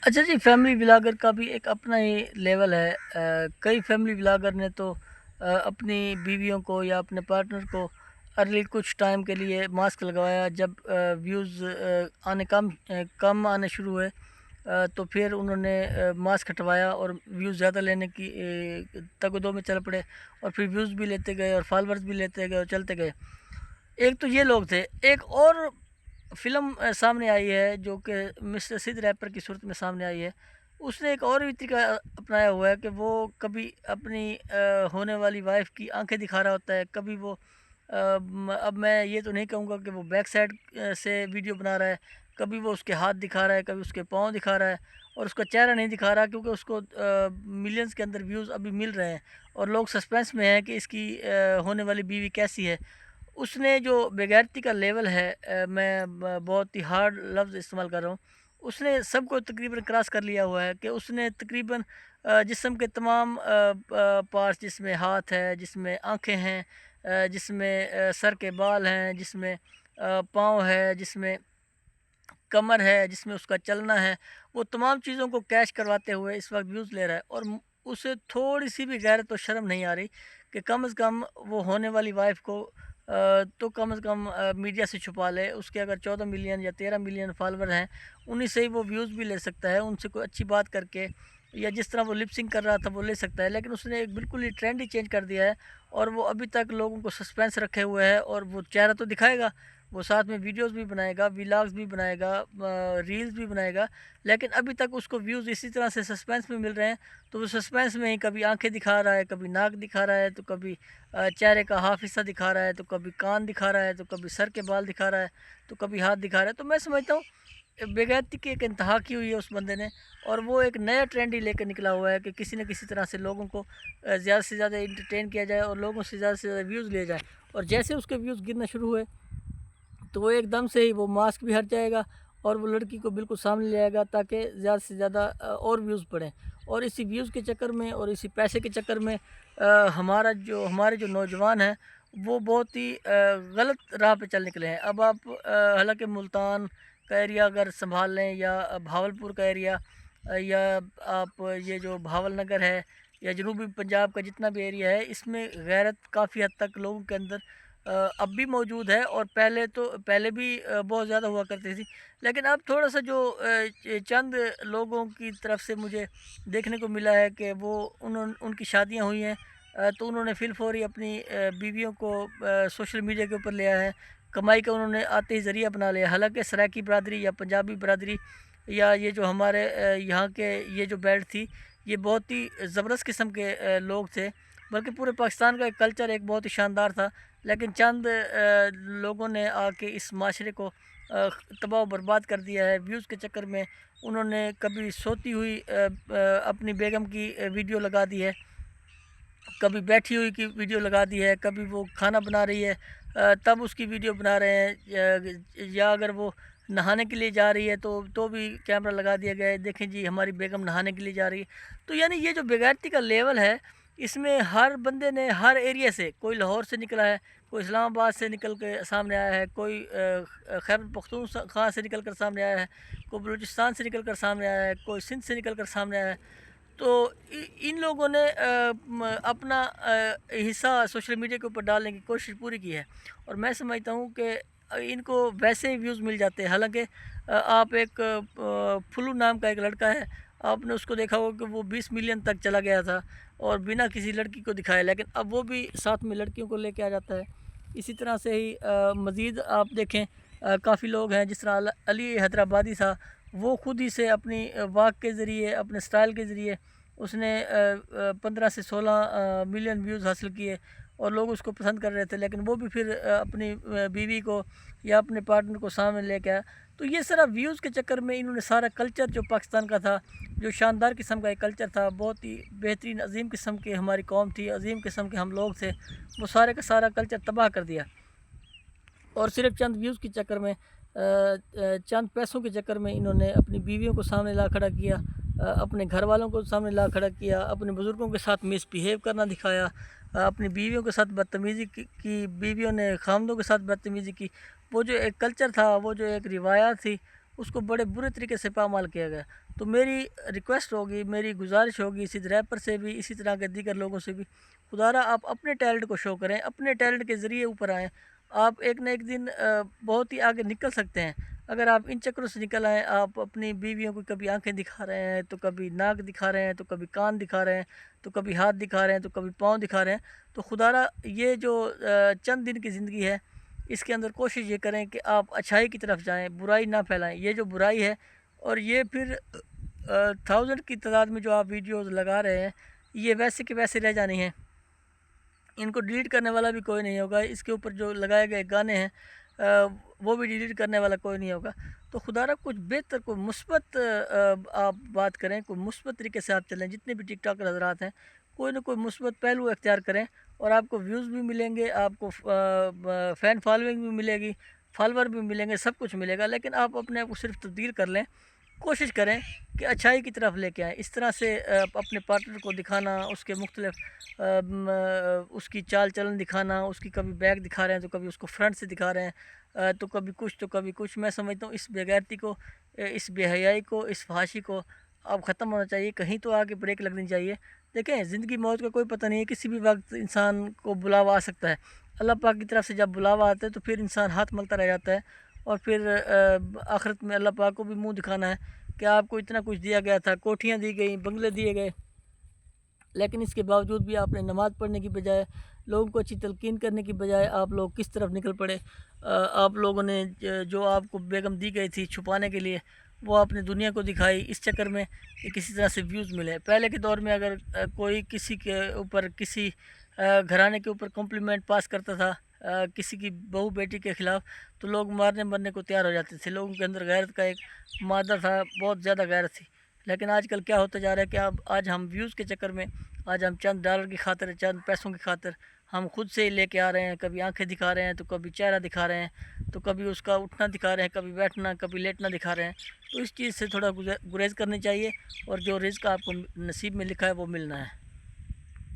اچھا جی، family blogger کا بھی ایک اپنا ہی لیول ہے۔ کئی فیملی بلاگر نے تو اپنی بیویوں کو یا اپنے پارٹنر کو ارلی کچھ ٹائم کے لیے ماسک لگوایا، جب ویوز آنے کم آنے شروع ہوئے تو پھر انہوں نے ماسک ہٹوایا اور ویوز زیادہ لینے کی تگ و دو میں چل پڑے، اور پھر ویوز بھی لیتے گئے اور فالورز بھی لیتے گئے اور چلتے گئے۔ ایک تو یہ لوگ تھے، ایک اور فلم سامنے آئی ہے جو کہ مسٹر سید ریپر کی صورت میں سامنے آئی ہے۔ اس نے ایک اور بھی طریقہ اپنایا ہوا ہے کہ وہ کبھی اپنی ہونے والی وائف کی آنکھیں دکھا رہا ہوتا ہے، کبھی وہ اب میں یہ تو نہیں کہوں گا کہ وہ بیک سائڈ سے ویڈیو بنا رہا ہے، کبھی وہ اس کے ہاتھ دکھا رہا ہے، کبھی اس کے پاؤں دکھا رہا ہے، اور اس کا چہرہ نہیں دکھا رہا کیونکہ اس کو ملینز کے اندر ویوز ابھی مل رہے ہیں، اور لوگ سسپینس میں ہیں کہ اس کی ہونے والی بیوی کیسی ہے۔ اس نے جو بےغیرتی کا لیول ہے، میں بہت ہی ہارڈ لفظ استعمال کر رہا ہوں، اس نے سب کو تقریباً کراس کر لیا ہوا ہے کہ اس نے تقریباً جسم کے تمام پارٹس، جس میں ہاتھ ہے، جس میں آنکھیں ہیں، جس میں سر کے بال ہیں، جس میں پاؤں ہے، جس میں کمر ہے، جس میں اس کا چلنا ہے، وہ تمام چیزوں کو کیچ کرواتے ہوئے اس وقت ویوز لے رہا ہے، اور اسے تھوڑی سی بھی غیرت و شرم نہیں آ رہی کہ کم از کم وہ ہونے والی وائف کو تو کم از کم میڈیا سے چھپا لے۔ اس کے اگر 14 ملین یا 13 ملین فالور ہیں، انہیں سے ہی وہ ویوز بھی لے سکتا ہے، ان سے کوئی اچھی بات کر کے، یا جس طرح وہ لپسنگ کر رہا تھا وہ لے سکتا ہے، لیکن اس نے ایک بالکل ہی ٹرینڈ ہی چینج کر دیا ہے، اور وہ ابھی تک لوگوں کو سسپینس رکھے ہوئے ہے، اور وہ چہرہ تو دکھائے گا، وہ ساتھ میں ویڈیوز بھی بنائے گا، ولاگز بھی بنائے گا، ریلز بھی بنائے گا، لیکن ابھی تک اس کو ویوز اسی طرح سے سسپینس میں مل رہے ہیں، تو وہ سسپینس میں ہی کبھی آنکھیں دکھا رہا ہے، کبھی ناک دکھا رہا ہے، تو کبھی چہرے کا ہاف حصہ دکھا رہا ہے، تو کبھی کان دکھا رہا ہے، تو کبھی سر کے بال دکھا رہا ہے، تو کبھی ہاتھ دکھا رہا ہے۔ تو میں سمجھتا ہوں بےغیرتی کی ایک انتہا کی ہوئی ہے اس بندے نے، اور وہ ایک نیا ٹرینڈ ہی لے کے نکلا ہوا ہے کہ کسی نہ کسی طرح سے لوگوں کو زیادہ سے زیادہ انٹرٹین کیا جائے، اور لوگوں سے زیادہ ویوز لیے جائے، اور جیسے اس کے ویوز گرنا شروع ہوئے تو وہ ایک دم سے ہی وہ ماسک بھی ہٹ جائے گا، اور وہ لڑکی کو بالکل سامنے لے آئے گا تاکہ زیادہ سے زیادہ اور ویوز پڑیں، اور اسی ویوز کے چکر میں اور اسی پیسے کے چکر میں ہمارے جو نوجوان ہیں وہ بہت ہی غلط راہ پہ چل نکلے ہیں۔ اب آپ حالانکہ ملتان کا ایریا اگر سنبھال لیں، یا بھاولپور کا ایریا، یا آپ یہ جو بھاول نگر ہے، یا جنوبی پنجاب کا جتنا بھی ایریا ہے، اس میں غیرت کافی حد تک لوگوں کے اندر اب بھی موجود ہے، اور پہلے بھی بہت زیادہ ہوا کرتی تھی، لیکن اب تھوڑا سا جو چند لوگوں کی طرف سے مجھے دیکھنے کو ملا ہے کہ وہ ان کی شادیاں ہوئی ہیں، تو انہوں نے فی الفوری اپنی بیویوں کو سوشل میڈیا کے اوپر لیا ہے، کمائی کا انہوں نے آتے ہی ذریعہ بنا لیا، حالانکہ سرائکی برادری یا پنجابی برادری، یا یہ جو ہمارے یہاں کے یہ جو بیلٹ تھی، یہ بہت ہی زبردست قسم کے لوگ تھے، بلکہ پورے پاکستان کا ایک کلچر ایک بہت ہی شاندار تھا، لیکن چند لوگوں نے آ کے اس معاشرے کو تباہ و برباد کر دیا ہے۔ ویوز کے چکر میں انہوں نے کبھی سوتی ہوئی اپنی بیگم کی ویڈیو لگا دی ہے، کبھی بیٹھی ہوئی کی ویڈیو لگا دی ہے، کبھی وہ کھانا بنا رہی ہے تب اس کی ویڈیو بنا رہے ہیں، یا اگر وہ نہانے کے لیے جا رہی ہے تو بھی کیمرہ لگا دیا گیا ہے، دیکھیں جی ہماری بیگم نہانے کے لیے جا رہی ہے۔ تو یعنی یہ جو بےغیرتی کا لیول ہے، اس میں ہر بندے نے ہر ایریا سے، کوئی لاہور سے نکلا ہے، کوئی اسلام آباد سے نکل کے سامنے آیا ہے، کوئی خیبر پختونخوا سے نکل کر سامنے آیا ہے، کوئی بلوچستان سے نکل کر سامنے آیا ہے، کوئی سندھ سے نکل کر سامنے آیا ہے، تو ان لوگوں نے اپنا حصہ سوشل میڈیا کے اوپر ڈالنے کی کوشش پوری کی ہے، اور میں سمجھتا ہوں کہ ان کو ویسے ہی ویوز مل جاتے ہیں۔ حالانکہ آپ ایک فلو نام کا ایک لڑکا ہے، آپ نے اس کو دیکھا ہوگا کہ وہ 20 ملین تک چلا گیا تھا، اور بنا کسی لڑکی کو دکھائے، لیکن اب وہ بھی ساتھ میں لڑکیوں کو لے کے آ جاتا ہے۔ اسی طرح سے ہی مزید آپ دیکھیں کافی لوگ ہیں، جس طرح علی حیدرآبادی تھا، وہ خود ہی سے اپنی واک کے ذریعے، اپنے سٹائل کے ذریعے اس نے 15 سے 16 ملین ویوز حاصل کیے، اور لوگ اس کو پسند کر رہے تھے، لیکن وہ بھی پھر اپنی بیوی کو یا اپنے پارٹنر کو سامنے لے کے آیا۔ تو یہ سارا ویوز کے چکر میں انہوں نے سارا کلچر جو پاکستان کا تھا، جو شاندار قسم کا ایک کلچر تھا، بہت ہی بہترین عظیم قسم کی ہماری قوم تھی، عظیم قسم کے ہم لوگ تھے، وہ سارے کا سارا کلچر تباہ کر دیا، اور صرف چند ویوز کے چکر میں، چند پیسوں کے چکر میں انہوں نے اپنی بیویوں کو سامنے لا کھڑا کیا، اپنے گھر والوں کو سامنے لا کھڑا کیا، اپنے بزرگوں کے ساتھ مس بیہیو کرنا دکھایا، اپنی بیویوں کے ساتھ بدتمیزی کی، بیویوں نے خامدوں کے ساتھ بدتمیزی کی۔ وہ جو ایک کلچر تھا، وہ جو ایک روایات تھی، اس کو بڑے برے طریقے سے پامال کیا گیا۔ تو میری ریکویسٹ ہوگی، میری گزارش ہوگی اسی ریپر سے بھی، اسی طرح کے دیگر لوگوں سے بھی، خدا را آپ اپنے ٹیلنٹ کو شو کریں، اپنے ٹیلنٹ کے ذریعے اوپر آئیں۔ آپ ایک نہ ایک دن بہت ہی آگے نکل سکتے ہیں اگر آپ ان چکروں سے نکل آئیں۔ آپ اپنی بیویوں کو کبھی آنکھیں دکھا رہے ہیں، تو کبھی ناک دکھا رہے ہیں، تو کبھی کان دکھا رہے ہیں، تو کبھی ہاتھ دکھا رہے ہیں، تو کبھی پاؤں دکھا رہے ہیں، تو خدا را یہ جو چند دن کی زندگی ہے، اس کے اندر کوشش یہ کریں کہ آپ اچھائی کی طرف جائیں، برائی نہ پھیلائیں۔ یہ جو برائی ہے، اور یہ پھر 1000 کی تعداد میں جو آپ ویڈیوز لگا رہے ہیں، یہ ویسے کے ویسے رہ جانی ہیں، ان کو ڈیلیٹ کرنے والا بھی کوئی نہیں ہوگا۔ اس کے اوپر جو لگائے گئے گانے ہیں وہ بھی ڈیلیٹ کرنے والا کوئی نہیں ہوگا۔ تو خدا را کچھ بہتر، کوئی مثبت آپ بات کریں، کوئی مثبت طریقے سے آپ چلیں۔ جتنے بھی ٹک ٹاکر حضرات ہیں، کوئی نہ کوئی مثبت پہلو اختیار کریں، اور آپ کو ویوز بھی ملیں گے، آپ کو فین فالوئنگ بھی ملے گی، فالور بھی ملیں گے، سب کچھ ملے گا۔ لیکن آپ اپنے آپ کو صرف تبدیل کر لیں، کوشش کریں کہ اچھائی کی طرف لے کے آئیں۔ اس طرح سے اپنے پارٹنر کو دکھانا، اس کے مختلف اس کی چال چلن دکھانا، اس کی کبھی بیک دکھا رہے ہیں، تو کبھی اس کو فرنٹ سے دکھا رہے ہیں، تو کبھی کچھ تو کبھی کچھ۔ میں سمجھتا ہوں اس بے غیرتی کو، اس بے حیائی کو، اس فحاشی کو اب ختم ہونا چاہیے۔ کہیں تو آگے بریک لگنی چاہیے۔ دیکھیں، زندگی موت کا کوئی پتہ نہیں ہے، کسی بھی وقت انسان کو بلاوا آ سکتا ہے۔ اللہ پاک کی طرف سے جب بلاوا آتا ہے تو پھر انسان ہاتھ ملتا رہ جاتا ہے، اور پھر آخرت میں اللہ پاک کو بھی منہ دکھانا ہے کہ آپ کو اتنا کچھ دیا گیا تھا، کوٹھیاں دی گئیں، بنگلے دیے گئے، لیکن اس کے باوجود بھی آپ نے نماز پڑھنے کی بجائے، لوگوں کو اچھی تلقین کرنے کی بجائے، آپ لوگ کس طرف نکل پڑے۔ آپ لوگوں نے جو آپ کو بیگم دی گئی تھی چھپانے کے لیے، وہ آپ نے دنیا کو دکھائی اس چکر میں کہ کسی طرح سے ویوز ملے۔ پہلے کے دور میں اگر کوئی کسی کے اوپر، کسی گھرانے کے اوپر کمپلیمنٹ پاس کرتا تھا کسی کی بہو بیٹی کے خلاف، تو لوگ مارنے مرنے کو تیار ہو جاتے تھے۔ لوگوں کے اندر غیرت کا ایک مادہ تھا، بہت زیادہ غیرت تھی۔ لیکن آج کل کیا ہوتا جا رہا ہے کہ آج ہم ویوز کے چکر میں، آج ہم چند ڈالر کی خاطر، چند پیسوں کی خاطر ہم خود سے ہی لے کے آ رہے ہیں۔ کبھی آنکھیں دکھا رہے ہیں، تو کبھی چہرہ دکھا رہے ہیں، تو کبھی اس کا اٹھنا دکھا رہے ہیں، کبھی بیٹھنا، کبھی لیٹنا دکھا رہے ہیں۔ تو اس چیز سے تھوڑا گریز کرنی چاہیے، اور جو رزق آپ کو نصیب میں لکھا ہے وہ ملنا ہے۔